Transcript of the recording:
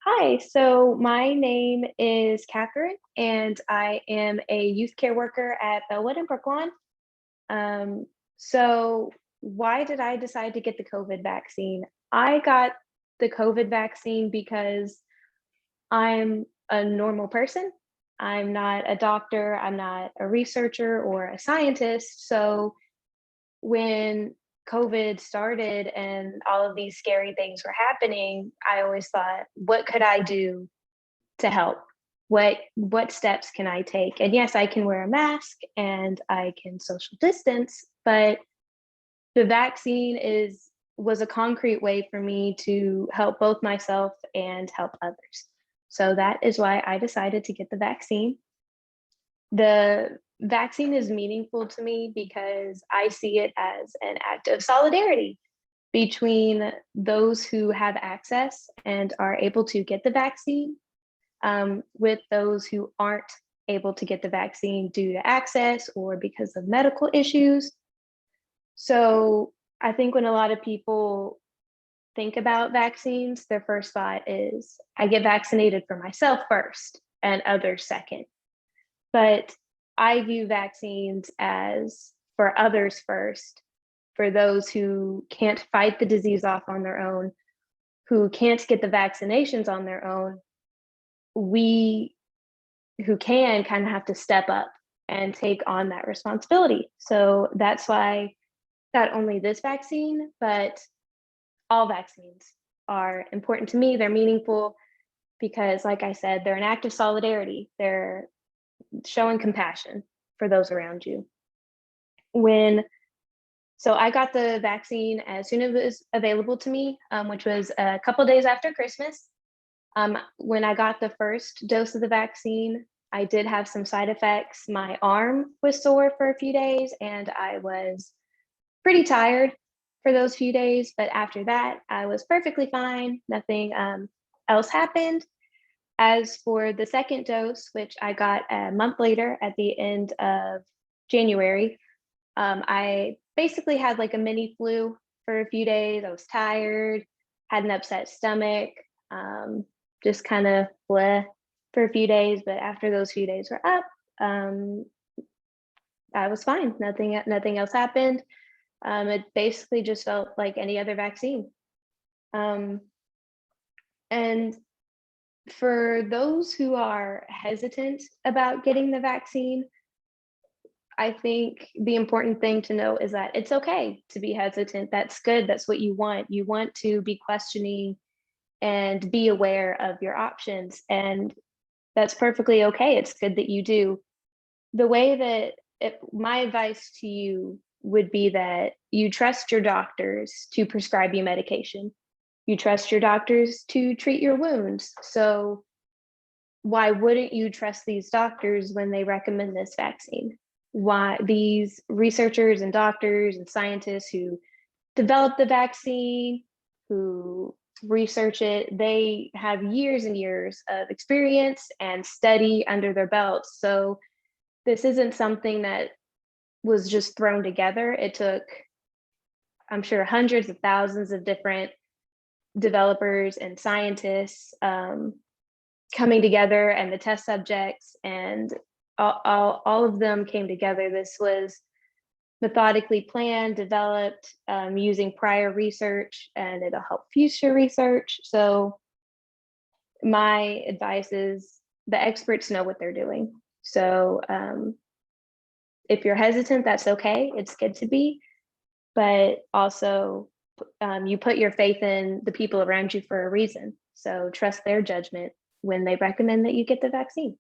Hi, so my name is Kathryn, and I am a youth care worker at Bellwood in Brookline. Um, so, why did I decide to get the COVID vaccine? I got the COVID vaccine because I'm a normal person. I'm not a doctor, I'm not a researcher or a scientist. So, when COVID started and all of these scary things were happening, I always thought, what could I do to help? What steps can I take? And yes, I can wear a mask and I can social distance, but the vaccine is was a concrete way for me to help both myself and help others. So that is why I decided to get the vaccine. The vaccine is meaningful to me because I see it as an act of solidarity between those who have access and are able to get the vaccine with those who aren't able to get the vaccine due to access or because of medical issues. So I think when a lot of people think about vaccines, their first thought is, I get vaccinated for myself first and others second. But I view vaccines as for others first, for those who can't fight the disease off on their own, who can't get the vaccinations on their own. We who can kind of have to step up and take on that responsibility. So that's why not only this vaccine, but all vaccines are important to me. They're meaningful because, like I said, they're an act of solidarity. They're showing compassion for those around you. When so I got the vaccine as soon as it was available to me, which was a couple days after Christmas. When I got the first dose of the vaccine, I did have some side effects. My arm was sore for a few days, and I was pretty tired for those few days. But after that, I was perfectly fine. Nothing else happened. As for the second dose, which I got a month later at the end of January, I basically had like a mini flu for a few days. I was tired, had an upset stomach, um, just kind of bleh for a few days. But after those few days were up, um, I was fine. Nothing else happened. It basically just felt like any other vaccine. Um, and for those who are hesitant about getting the vaccine, I think the important thing to know is that it's okay to be hesitant. That's good. That's what you want. You want to be questioning and be aware of your options. And that's perfectly okay. It's good that you do. The way that my advice to you would be that you trust your doctors to prescribe you medication. You trust your doctors to treat your wounds. So why wouldn't you trust these doctors when they recommend this vaccine? Why these researchers and doctors and scientists who develop the vaccine, who research it, they have years and years of experience and study under their belts. So this isn't something that was just thrown together. It took, I'm sure, hundreds of thousands of different developers and scientists coming together, and the test subjects, and all of them came together. This was methodically planned, developed using prior research, and it'll help future research. So my advice is the experts know what they're doing. So if you're hesitant, that's okay. It's good to be, but also you put your faith in the people around you for a reason. So trust their judgment when they recommend that you get the vaccine.